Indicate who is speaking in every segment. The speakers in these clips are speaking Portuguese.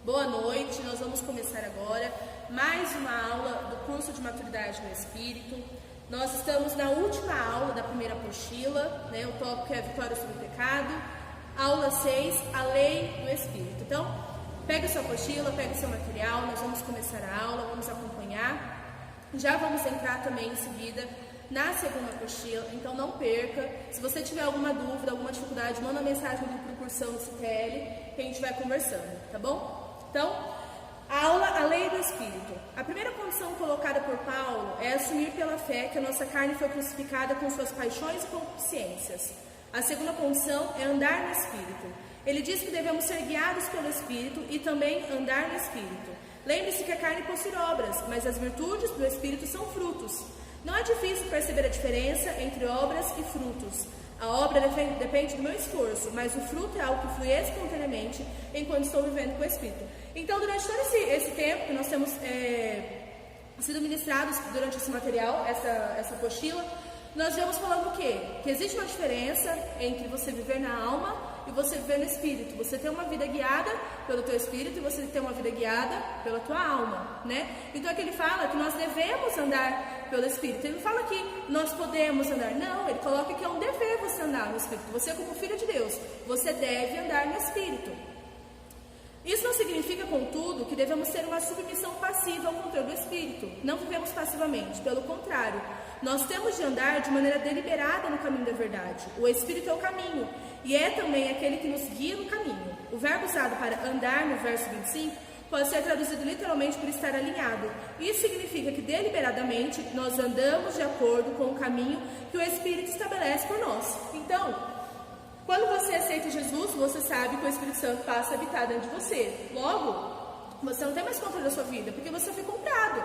Speaker 1: Boa noite, nós vamos começar agora mais uma aula do curso de Maturidade no Espírito. Nós estamos na última aula da primeira apostila, né? O tópico é a vitória sobre o pecado. Aula 6, a lei do Espírito. Então, pega sua apostila, pega seu material, nós vamos começar a aula, vamos acompanhar. Já vamos entrar também em seguida na segunda apostila, então não perca. Se você tiver alguma dúvida, alguma dificuldade, manda uma mensagem no grupo de cursão do CTL, que a gente vai conversando, tá bom? Então, a aula, a lei do Espírito. A primeira condição colocada por Paulo é assumir pela fé que a nossa carne foi crucificada com suas paixões e concupiscências. A segunda condição é andar no Espírito. Ele diz que devemos ser guiados pelo Espírito e também andar no Espírito. Lembre-se que a carne possui obras, mas as virtudes do Espírito são frutos. Não é difícil perceber a diferença entre obras e frutos. A obra depende do meu esforço, mas o fruto é algo que flui espontaneamente enquanto estou vivendo com o Espírito. Então, durante todo esse tempo que nós temos sido ministrados durante esse material, essa apostila, nós vamos falando o quê? Que existe uma diferença entre você viver na alma e você viver no Espírito. Você ter uma vida guiada pelo teu Espírito e você ter uma vida guiada pela tua alma, né? Então aqui ele fala que nós devemos andar pelo Espírito. Ele não fala que nós podemos andar, não. Ele coloca que é um dever você andar no Espírito. Você como filho de Deus, você deve andar no Espírito. Isso não significa, contudo, que devemos ter uma submissão passiva ao controle do Espírito. Não vivemos passivamente, pelo contrário. Nós temos de andar de maneira deliberada no caminho da verdade. O Espírito é o caminho e é também aquele que nos guia no caminho. O verbo usado para andar no verso 25 pode ser traduzido literalmente por estar alinhado. Isso significa que deliberadamente nós andamos de acordo com o caminho que o Espírito estabelece por nós. Então, quando você aceita Jesus, você sabe que o Espírito Santo passa a habitar dentro de você. Logo, você não tem mais controle da sua vida, porque você foi comprado.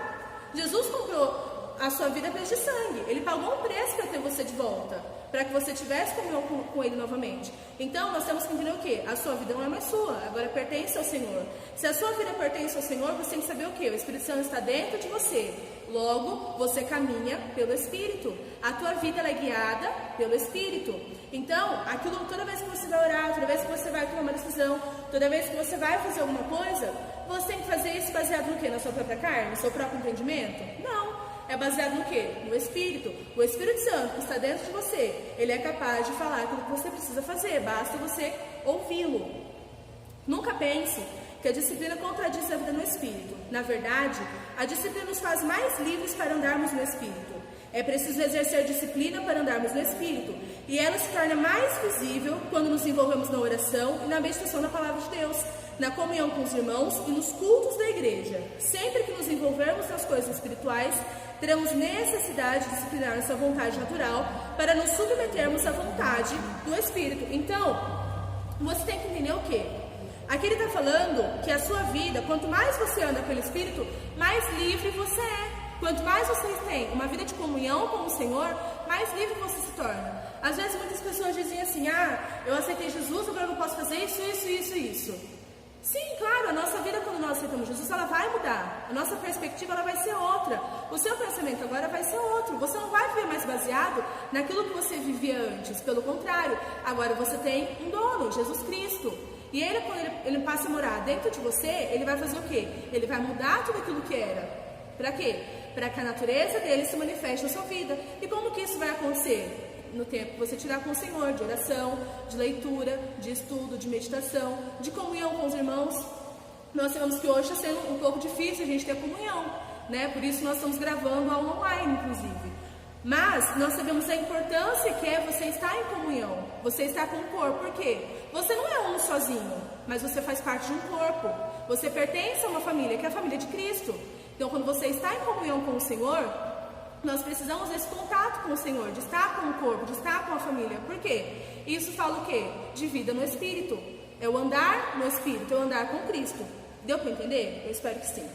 Speaker 1: Jesus comprou a sua vida a preço de sangue. Ele pagou um preço para ter você de volta, para que você tivesse comunhão com Ele novamente. Então, nós temos que entender o quê? A sua vida não é mais sua, agora pertence ao Senhor. Se a sua vida pertence ao Senhor, você tem que saber o quê? O Espírito Santo está dentro de você. Logo, você caminha pelo Espírito. A tua vida ela é guiada pelo Espírito. Então, toda vez que você vai orar, toda vez que você vai tomar uma decisão, toda vez que você vai fazer alguma coisa, você tem que fazer isso baseado no quê? Na sua própria carne? No seu próprio entendimento? Não. É baseado no quê? No Espírito. O Espírito Santo que está dentro de você, ele é capaz de falar aquilo que você precisa fazer, basta você ouvi-lo. Nunca pense que a disciplina contradiz a vida no Espírito. Na verdade, a disciplina nos faz mais livres para andarmos no Espírito. É preciso exercer disciplina para andarmos no Espírito, e ela se torna mais visível quando nos envolvemos na oração e na meditação da Palavra de Deus, na comunhão com os irmãos e nos cultos da igreja. Sempre que nos envolvermos nas coisas espirituais, teremos necessidade de disciplinar nossa vontade natural para nos submetermos à vontade do Espírito. Então, você tem que entender o quê? Aqui ele está falando que a sua vida, quanto mais você anda pelo Espírito, mais livre você é. Quanto mais você tem uma vida de comunhão com o Senhor, mais livre você se torna. Às vezes muitas pessoas dizem assim, eu aceitei Jesus, agora eu não posso fazer isso. Sim, claro, a nossa vida quando nós aceitamos Jesus, ela vai mudar. A nossa perspectiva ela vai ser outra. O seu pensamento agora vai ser outro. Você não vai viver mais baseado naquilo que você vivia antes. Pelo contrário, agora você tem um dono, Jesus Cristo. E ele, quando ele passa a morar dentro de você, ele vai fazer o quê? Ele vai mudar tudo aquilo que era. Para quê? Para que a natureza dele se manifeste na sua vida. E como que isso vai acontecer? No tempo que você tiver com o Senhor, de oração, de leitura, de estudo, de meditação, de comunhão com os irmãos. Nós sabemos que hoje está sendo um pouco difícil a gente ter comunhão, né? Por isso nós estamos gravando aula online, inclusive. Mas nós sabemos a importância que é você estar em comunhão, você estar com o corpo. Por quê? Você não é um sozinho, mas você faz parte de um corpo. Você pertence a uma família, que é a família de Cristo. Então, quando você está em comunhão com o Senhor, nós precisamos desse contato com o Senhor, de estar com o corpo, de estar com a família. Por quê? Isso fala o quê? De vida no Espírito. É o andar no Espírito, é o andar com Cristo. Deu para entender? Eu espero que sim.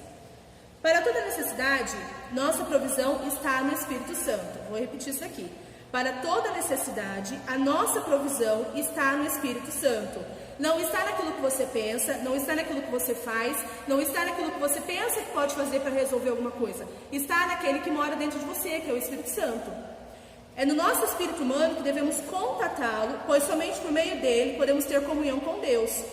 Speaker 1: Para toda necessidade, nossa provisão está no Espírito Santo. Vou repetir isso aqui. Para toda necessidade, a nossa provisão está no Espírito Santo. Não está naquilo que você pensa, não está naquilo que você faz, não está naquilo que você pensa que pode fazer para resolver alguma coisa. Está naquele que mora dentro de você, que é o Espírito Santo. É no nosso espírito humano que devemos contatá-lo, pois somente por meio dele podemos ter comunhão com Deus.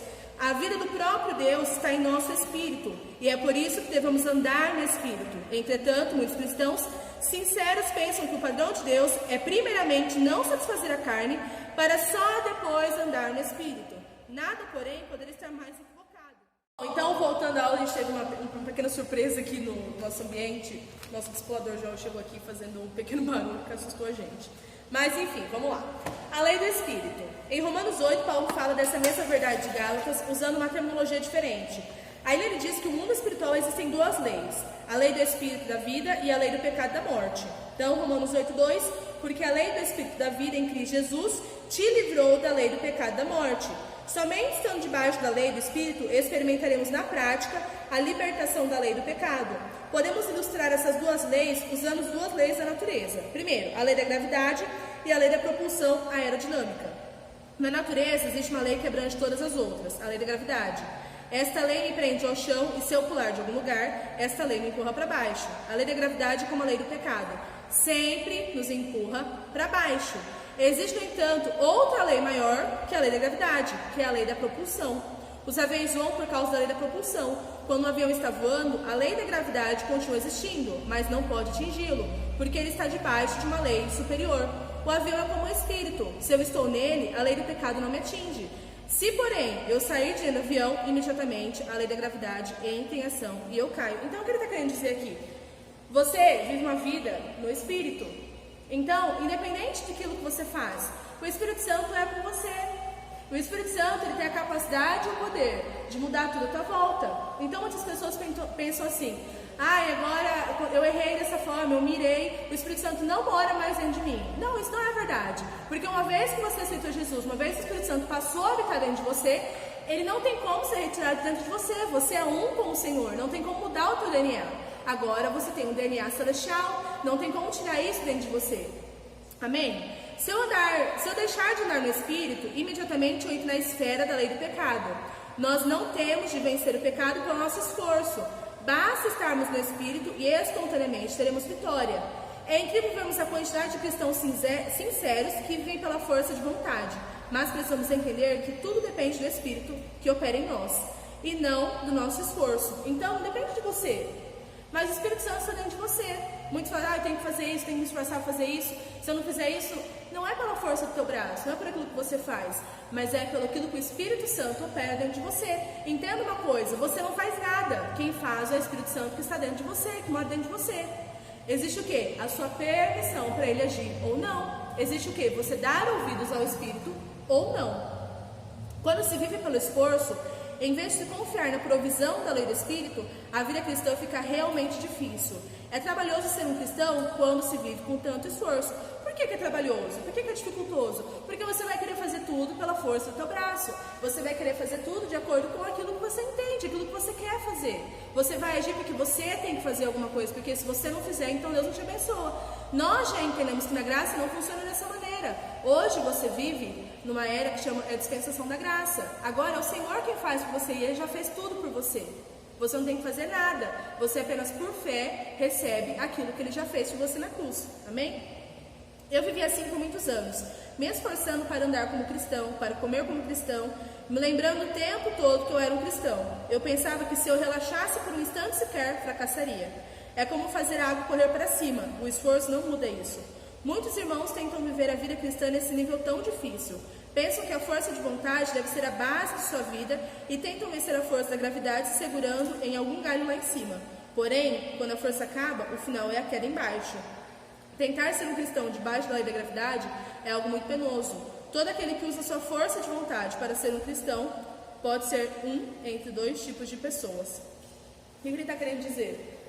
Speaker 1: A vida do próprio Deus está em nosso espírito, e é por isso que devemos andar no espírito. Entretanto, muitos cristãos sinceros pensam que o padrão de Deus é primeiramente não satisfazer a carne, para só depois andar no espírito. Nada, porém, poderia estar mais equivocado. Então, voltando à aula, a gente teve uma pequena surpresa aqui no nosso ambiente. Nosso discipulador João chegou aqui fazendo um pequeno barulho que assustou a gente. Mas, enfim, vamos lá. A lei do Espírito. Em Romanos 8, Paulo fala dessa mesma verdade de Gálatas, usando uma terminologia diferente. Aí ele diz que no mundo espiritual existem duas leis. A lei do Espírito da vida e a lei do pecado da morte. Então, Romanos 8:2, porque a lei do Espírito da vida em Cristo Jesus te livrou da lei do pecado da morte. Somente estando debaixo da lei do Espírito, experimentaremos na prática a libertação da lei do pecado. Podemos ilustrar essas duas leis usando as duas leis da natureza. Primeiro, a lei da gravidade e a lei da propulsão aerodinâmica. Na natureza, existe uma lei que abrange todas as outras, a lei da gravidade. Esta lei me prende ao chão e se eu pular de algum lugar, esta lei me empurra para baixo. A lei da gravidade é como a lei do pecado, sempre nos empurra para baixo. Existe, no entanto, outra lei maior que a lei da gravidade, que é a lei da propulsão. Os aviões voam por causa da lei da propulsão. Quando um avião está voando, a lei da gravidade continua existindo, mas não pode atingi-lo, porque ele está debaixo de uma lei superior. O avião é como um espírito. Se eu estou nele, a lei do pecado não me atinge. Se, porém, eu sair de dentro do avião, imediatamente a lei da gravidade entra em ação e eu caio. Então, o que ele está querendo dizer aqui? Você vive uma vida no Espírito. Então, independente daquilo que você faz, o Espírito Santo é com você. O Espírito Santo ele tem a capacidade e o poder de mudar tudo à tua volta. Então, muitas pessoas pensam assim: agora eu errei dessa forma, eu mirei, o Espírito Santo não mora mais dentro de mim. Não, isso não é verdade. Porque uma vez que você aceitou Jesus, uma vez que o Espírito Santo passou a habitar dentro de você, ele não tem como ser retirado dentro de você. Você é um com o Senhor, não tem como mudar o teu DNA. Agora você tem um DNA celestial, não tem como tirar isso dentro de você. Amém? Se eu deixar de andar no Espírito, imediatamente eu entro na esfera da lei do pecado. Nós não temos de vencer o pecado pelo nosso esforço. Basta estarmos no Espírito e espontaneamente teremos vitória. É incrível vermos a quantidade de cristãos sinceros que vivem pela força de vontade, mas precisamos entender que tudo depende do Espírito que opera em nós, e não do nosso esforço. Então, depende de você. Mas o Espírito Santo está dentro de você. Muitos falam: eu tenho que fazer isso, tenho que me esforçar para fazer isso. Se eu não fizer isso, não é pela força do teu braço, não é por aquilo que você faz, mas é pelo aquilo que o Espírito Santo opera dentro de você. Entenda uma coisa: você não faz nada. Quem faz é o Espírito Santo que está dentro de você, que mora dentro de você. Existe o quê? A sua permissão para ele agir ou não. Existe o quê? Você dar ouvidos ao Espírito ou não. Quando se vive pelo esforço, em vez de confiar na provisão da lei do Espírito, a vida cristã fica realmente difícil. É trabalhoso ser um cristão quando se vive com tanto esforço. Por que é trabalhoso? Por que é dificultoso? Porque você vai querer fazer tudo pela força do teu braço. Você vai querer fazer tudo de acordo com aquilo que você entende, aquilo que você quer fazer. Você vai agir porque você tem que fazer alguma coisa, porque se você não fizer, então Deus não te abençoa. Nós já entendemos que na graça não funciona dessa maneira. Hoje você vive numa era que chama a dispensação da graça. Agora é o Senhor quem faz por você e Ele já fez tudo por você. Você não tem que fazer nada. Você apenas por fé recebe aquilo que Ele já fez por você na cruz. Amém? Eu vivi assim por muitos anos, me esforçando para andar como cristão, para comer como cristão, me lembrando o tempo todo que eu era um cristão. Eu pensava que se eu relaxasse por um instante sequer, fracassaria. É como fazer a água correr para cima. O esforço não muda isso. Muitos irmãos tentam viver a vida cristã nesse nível tão difícil. Pensam que a força de vontade deve ser a base de sua vida e tentam vencer a força da gravidade se segurando em algum galho lá em cima. Porém, quando a força acaba, o final é a queda embaixo. Tentar ser um cristão debaixo da lei da gravidade é algo muito penoso. Todo aquele que usa sua força de vontade para ser um cristão pode ser um entre dois tipos de pessoas. O que ele está querendo dizer?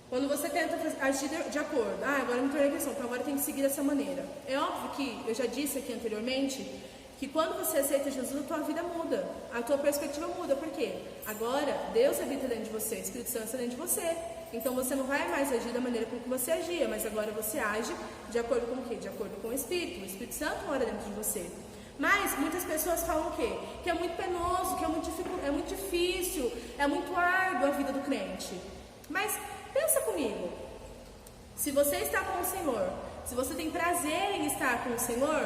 Speaker 1: Quando você tenta agir de acordo, agora eu me tornei cristão, então agora eu tenho que seguir dessa maneira. É óbvio que, eu já disse aqui anteriormente, que quando você aceita Jesus, a tua vida muda, a tua perspectiva muda. Por quê? Agora, Deus habita dentro de você, o Espírito Santo está dentro de você. Então você não vai mais agir da maneira como que você agia, mas agora você age de acordo com o quê? De acordo com o Espírito Santo mora dentro de você. Mas muitas pessoas falam o quê? Que é muito penoso, que é muito difícil, é muito árdua a vida do crente. Mas pensa comigo, se você está com o Senhor, se você tem prazer em estar com o Senhor,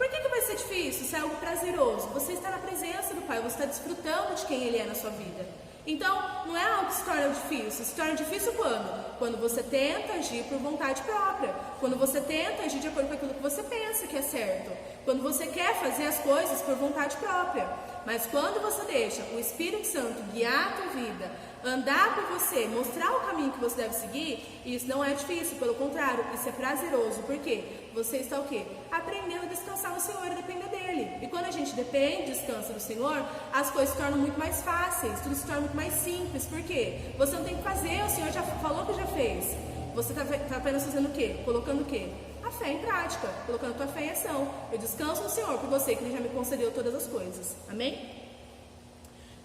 Speaker 1: Por que vai ser difícil? Isso é algo prazeroso. Você está na presença do Pai, você está desfrutando de quem Ele é na sua vida. Então, não é algo que se torna difícil. Se torna difícil quando? Quando você tenta agir por vontade própria. Quando você tenta agir de acordo com aquilo que você pensa que é certo. Quando você quer fazer as coisas por vontade própria. Mas quando você deixa o Espírito Santo guiar a tua vida, andar por você, mostrar o caminho que você deve seguir, isso não é difícil, pelo contrário, isso é prazeroso. Por quê? Você está o quê? Aprendendo a descansar no Senhor e depender dele. E quando a gente depende e descansa do Senhor, as coisas se tornam muito mais fáceis, tudo se torna muito mais simples. Por quê? Você não tem que fazer, o Senhor já falou que já fez. Você está apenas fazendo o quê? Colocando o quê? A fé em prática, colocando a tua fé em ação. Eu descanso no Senhor, por você que Ele já me concedeu todas as coisas. Amém?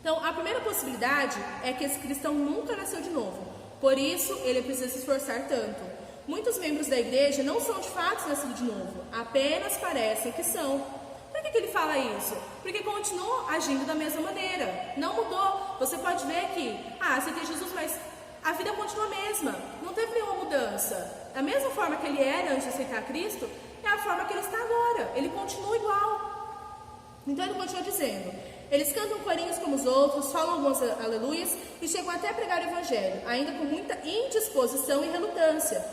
Speaker 1: Então, a primeira possibilidade é que esse cristão nunca nasceu de novo. Por isso, ele precisa se esforçar tanto. Muitos membros da igreja não são de fato nascidos de novo, apenas parecem que são. Por que ele fala isso? Porque continuam agindo da mesma maneira, não mudou. Você pode ver que, aceitei Jesus, mas a vida continua a mesma, não teve nenhuma mudança. Da mesma forma que ele era antes de aceitar Cristo, é a forma que ele está agora, ele continua igual. Então ele continua dizendo, eles cantam corinhos como os outros, falam alguns aleluias e chegam até a pregar o evangelho, ainda com muita indisposição e relutância.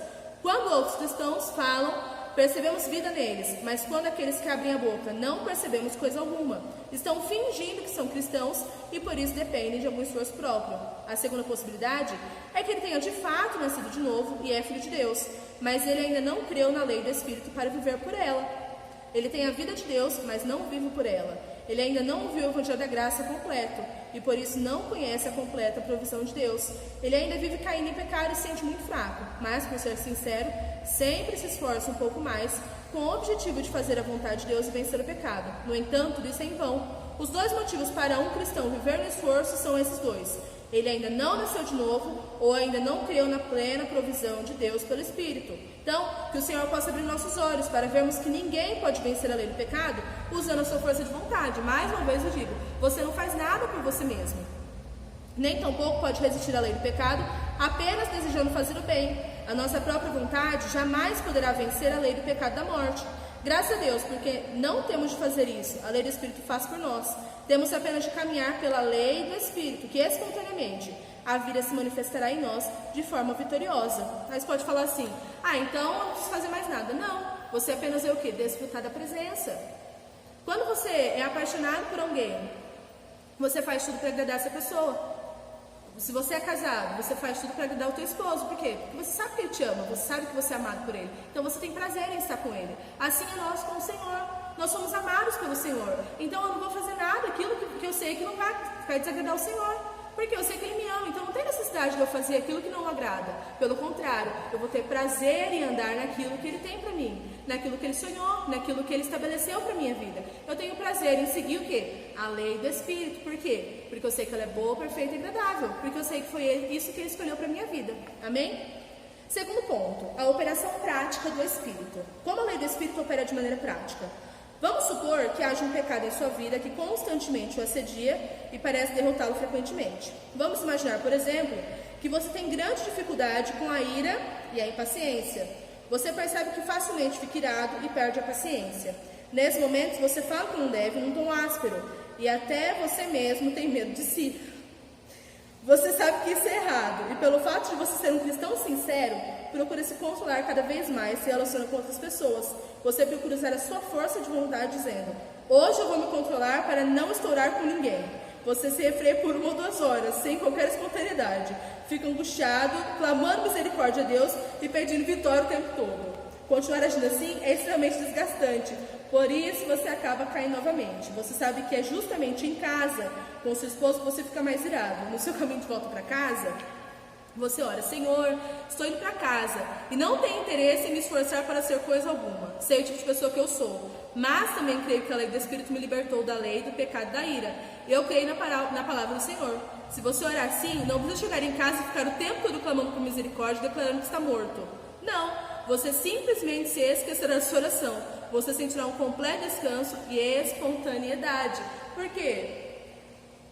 Speaker 1: Quando outros cristãos falam, percebemos vida neles, mas quando aqueles que abrem a boca não percebemos coisa alguma. Estão fingindo que são cristãos e por isso dependem de algum esforço próprio. A segunda possibilidade é que ele tenha de fato nascido de novo e é filho de Deus, mas ele ainda não creu na lei do Espírito para viver por ela. Ele tem a vida de Deus, mas não vive por ela. Ele ainda não ouviu o Evangelho da Graça completo e por isso não conhece a completa provisão de Deus. Ele ainda vive caindo em pecado e se sente muito fraco, mas, por ser sincero, sempre se esforça um pouco mais com o objetivo de fazer a vontade de Deus e vencer o pecado. No entanto, tudo isso é em vão. Os dois motivos para um cristão viver no esforço são esses dois. Ele ainda não nasceu de novo ou ainda não creu na plena provisão de Deus pelo Espírito. Então, que o Senhor possa abrir nossos olhos para vermos que ninguém pode vencer a lei do pecado usando a sua força de vontade. Mais uma vez eu digo, você não faz nada por você mesmo. Nem tampouco pode resistir à lei do pecado apenas desejando fazer o bem. A nossa própria vontade jamais poderá vencer a lei do pecado da morte. Graças a Deus, porque não temos de fazer isso. A lei do Espírito faz por nós. Temos apenas de caminhar pela lei do Espírito, que espontaneamente a vida se manifestará em nós de forma vitoriosa. Mas pode falar assim, então eu não preciso fazer mais nada. Não, você apenas é o quê? Desfrutar da presença. Quando você é apaixonado por alguém, você faz tudo para agradar essa pessoa. Se você é casado, você faz tudo para agradar o teu esposo. Por quê? Porque você sabe que ele te ama, você sabe que você é amado por ele. Então você tem prazer em estar com ele. Assim é nós com o Senhor. Nós somos amados pelo Senhor. Então eu não vou fazer nada, aquilo que eu sei que não vai desagradar o Senhor. Porque eu sei que Ele me ama, então não tem necessidade de eu fazer aquilo que não o agrada. Pelo contrário, eu vou ter prazer em andar naquilo que Ele tem para mim, naquilo que Ele sonhou, naquilo que Ele estabeleceu para a minha vida. Eu tenho prazer em seguir o quê? A lei do Espírito. Por quê? Porque eu sei que ela é boa, perfeita e agradável. Porque eu sei que foi isso que Ele escolheu para a minha vida. Amém? Segundo ponto, a operação prática do Espírito. Como a lei do Espírito opera de maneira prática? Vamos supor que haja um pecado em sua vida que constantemente o assedia e parece derrotá-lo frequentemente. Vamos imaginar, por exemplo, que você tem grande dificuldade com a ira e a impaciência. Você percebe que facilmente fica irado e perde a paciência. Nesses momentos, você fala que não deve num tom áspero e até você mesmo tem medo de si. Você sabe que isso é errado e pelo fato de você ser um cristão sincero, procura se consolar cada vez mais se relaciona com outras pessoas. Você procura usar a sua força de vontade dizendo, hoje eu vou me controlar para não estourar com ninguém. Você se refreia por 1 ou 2 horas, sem qualquer espontaneidade. Fica angustiado, clamando misericórdia a Deus e pedindo vitória o tempo todo. Continuar agindo assim é extremamente desgastante. Por isso você acaba caindo novamente. Você sabe que é justamente em casa, com seu esposo, que você fica mais irado. No seu caminho de volta para casa, você ora, Senhor, estou indo para casa e não tenho interesse em me esforçar para ser coisa alguma. Sei o tipo de pessoa que eu sou, mas também creio que a lei do Espírito me libertou da lei, do pecado e da ira. Eu creio na palavra do Senhor. Se você orar assim, não precisa chegar em casa e ficar o tempo todo clamando por misericórdia, declarando que está morto. Não, você simplesmente se esquecerá da sua oração. Você sentirá um completo descanso e espontaneidade. Por quê?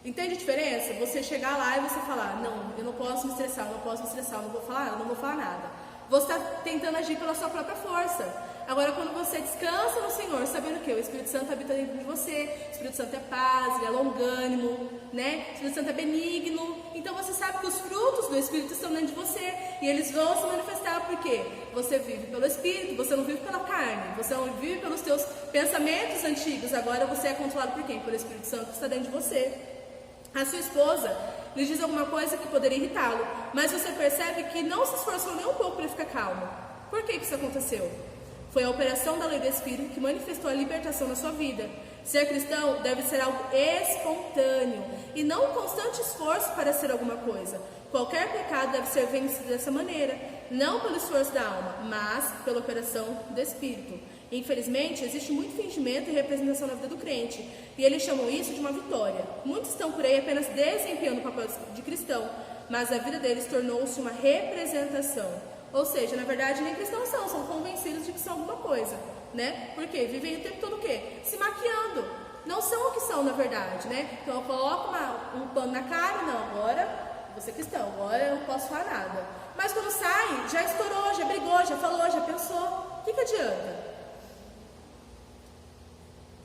Speaker 1: Entende a diferença? Você chegar lá e você falar, não, eu não posso me estressar, eu não vou falar nada. Você está tentando agir pela sua própria força. Agora, quando você descansa no Senhor, sabendo que o Espírito Santo habita dentro de você, o Espírito Santo é paz, ele é longânimo, né? O Espírito Santo é benigno. Então você sabe que os frutos do Espírito estão dentro de você e eles vão se manifestar porque você vive pelo Espírito, você não vive pela carne, você não vive pelos teus pensamentos antigos. Agora você é controlado por quem? Pelo Espírito Santo que está dentro de você. A sua esposa lhe diz alguma coisa que poderia irritá-lo, mas você percebe que não se esforçou nem um pouco para ficar calmo. Por que isso aconteceu? Foi a operação da lei do Espírito que manifestou a libertação na sua vida. Ser cristão deve ser algo espontâneo e não um constante esforço para ser alguma coisa. Qualquer pecado deve ser vencido dessa maneira, não pelo esforço da alma, mas pela operação do Espírito. Infelizmente, existe muito fingimento e representação na vida do crente, e eles chamam isso de uma vitória. Muitos estão por aí apenas desempenhando o papel de cristão, mas a vida deles tornou-se uma representação. Ou seja, na verdade, nem cristãos são convencidos de que são alguma coisa, né? Porque vivem o tempo todo o quê? Se maquiando. Não são o que são, na verdade, né? Então eu coloco um pano na cara, não, agora vou ser cristão, agora eu não posso falar nada. Mas quando sai, já estourou, já brigou, já falou, já pensou. O que adianta?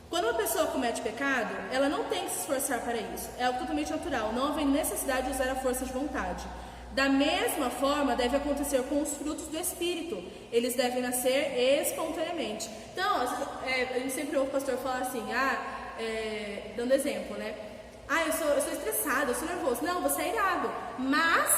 Speaker 1: Quando uma pessoa comete pecado, ela não tem que se esforçar para isso. É algo totalmente natural, não havendo necessidade de usar a força de vontade. Da mesma forma, deve acontecer com os frutos do Espírito. Eles devem nascer espontaneamente. Então, a gente sempre ouve o pastor falar assim, dando exemplo, né? Eu sou estressado, eu sou nervoso. Não, você é irado. Mas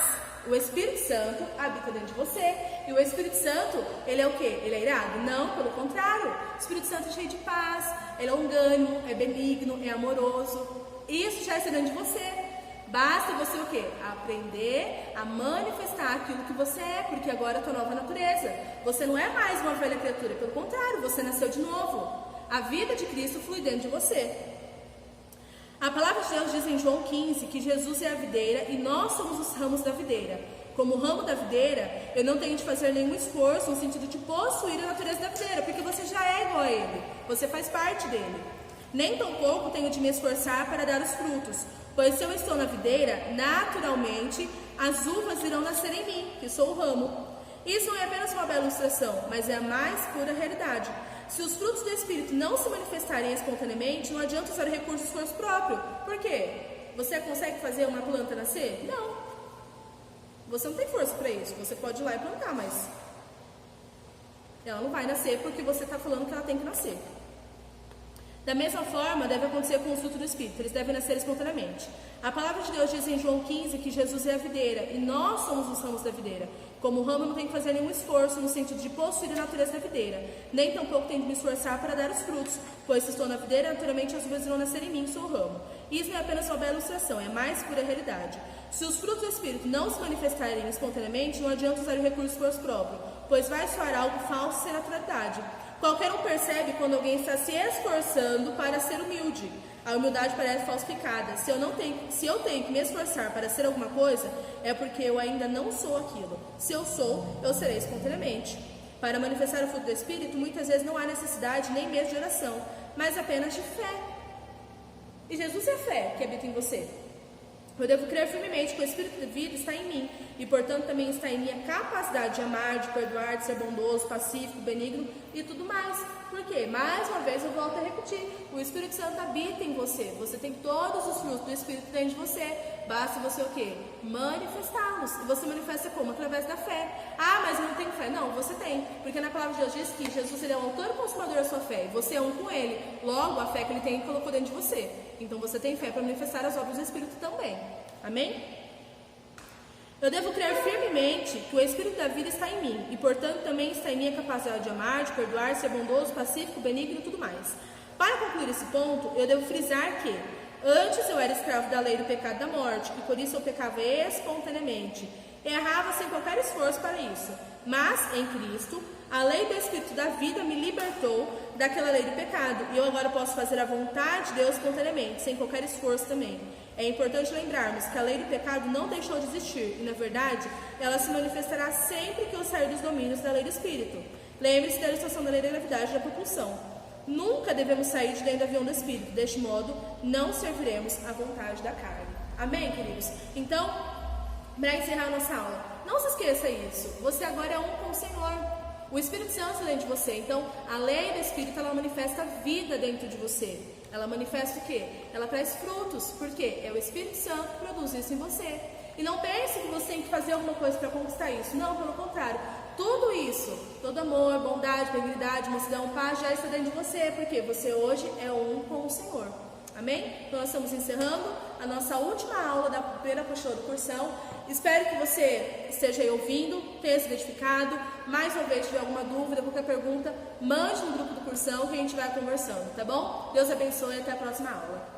Speaker 1: o Espírito Santo habita dentro de você. E o Espírito Santo, ele é o quê? Ele é irado? Não, pelo contrário. O Espírito Santo é cheio de paz, ele é longânimo, é benigno, é amoroso. Isso já está dentro de você. Basta você o quê? Aprender a manifestar aquilo que você é, porque agora é a tua nova natureza. Você não é mais uma velha criatura, pelo contrário, você nasceu de novo. A vida de Cristo flui dentro de você. A palavra de Deus diz em João 15 que Jesus é a videira e nós somos os ramos da videira. Como ramo da videira, eu não tenho de fazer nenhum esforço no sentido de possuir a natureza da videira, porque você já é igual a ele, você faz parte dele. Nem tampouco tenho de me esforçar para dar os frutos, pois se eu estou na videira, naturalmente as uvas irão nascer em mim, que sou o ramo. Isso não é apenas uma bela ilustração, mas é a mais pura realidade. Se os frutos do Espírito não se manifestarem espontaneamente, não adianta usar recurso de esforço próprio. Por quê? Você consegue fazer uma planta nascer? Não. Você não tem força para isso. Você pode ir lá e plantar, mas ela não vai nascer porque você está falando que ela tem que nascer. Da mesma forma, deve acontecer com os frutos do Espírito. Eles devem nascer espontaneamente. A palavra de Deus diz em João 15 que Jesus é a videira e nós somos os ramos da videira. Como o ramo não tem que fazer nenhum esforço no sentido de possuir a natureza da videira, nem tampouco tem de me esforçar para dar os frutos, pois se estou na videira, naturalmente as uvas irão nascer em mim, sou o ramo. Isso não é apenas uma bela ilustração, é a mais pura realidade. Se os frutos do Espírito não se manifestarem espontaneamente, não adianta usar o recurso de esforço próprio, pois vai soar algo falso sem naturalidade. Qualquer um percebe quando alguém está se esforçando para ser humilde. A humildade parece falsificada. Se eu tenho que me esforçar para ser alguma coisa, é porque eu ainda não sou aquilo. Se eu sou, eu serei espontaneamente. Para manifestar o fruto do Espírito, muitas vezes não há necessidade nem mesmo de oração, mas apenas de fé. E Jesus é a fé que habita em você. Eu devo crer firmemente que o Espírito de vida está em mim, e portanto também está em mim a capacidade de amar, de perdoar, de ser bondoso, pacífico, benigno e tudo mais. Por quê? Mais uma vez eu volto a repetir, o Espírito Santo habita em você, você tem todos os frutos do Espírito dentro de você, basta você o quê? Manifestá-los. E você manifesta como? Através da fé. Mas eu não tenho fé. Não, você tem, porque na palavra de Deus diz que Jesus ele é o autor e consumador da sua fé, e você é um com ele, logo a fé que ele tem, ele colocou dentro de você. Então você tem fé para manifestar as obras do Espírito também. Amém? Eu devo crer firmemente que o Espírito da vida está em mim, e portanto também está em mim a capacidade de amar, de perdoar, ser bondoso, pacífico, benigno e tudo mais. Para concluir esse ponto, eu devo frisar que antes eu era escravo da lei do pecado e da morte, e por isso eu pecava espontaneamente. Errava sem qualquer esforço para isso. Mas, em Cristo, a lei do Espírito da vida me libertou daquela lei do pecado, e eu agora posso fazer a vontade de Deus espontaneamente, sem qualquer esforço também. É importante lembrarmos que a lei do pecado não deixou de existir, e na verdade, ela se manifestará sempre que eu sair dos domínios da lei do Espírito. Lembre-se da ilustração da lei da gravidade e da propulsão. Nunca devemos sair de dentro do avião do Espírito, deste modo, não serviremos à vontade da carne. Amém, queridos? Então, para encerrar nossa aula, não se esqueça isso, você agora é um com o Senhor. O Espírito Santo está dentro de você. Então, a lei do Espírito, ela manifesta vida dentro de você. Ela manifesta o quê? Ela traz frutos. Por quê? É o Espírito Santo que produz isso em você. E não pense que você tem que fazer alguma coisa para conquistar isso. Não, pelo contrário. Tudo isso, todo amor, bondade, benignidade, mansidão, paz, já está dentro de você. Porque você hoje é um com o Senhor. Amém? Então, nós estamos encerrando a nossa última aula da primeira apostila do cursão. Espero que você esteja aí ouvindo, tenha se identificado. Mais uma vez, se tiver alguma dúvida, qualquer pergunta, mande no grupo do cursão que a gente vai conversando, tá bom? Deus abençoe e até a próxima aula.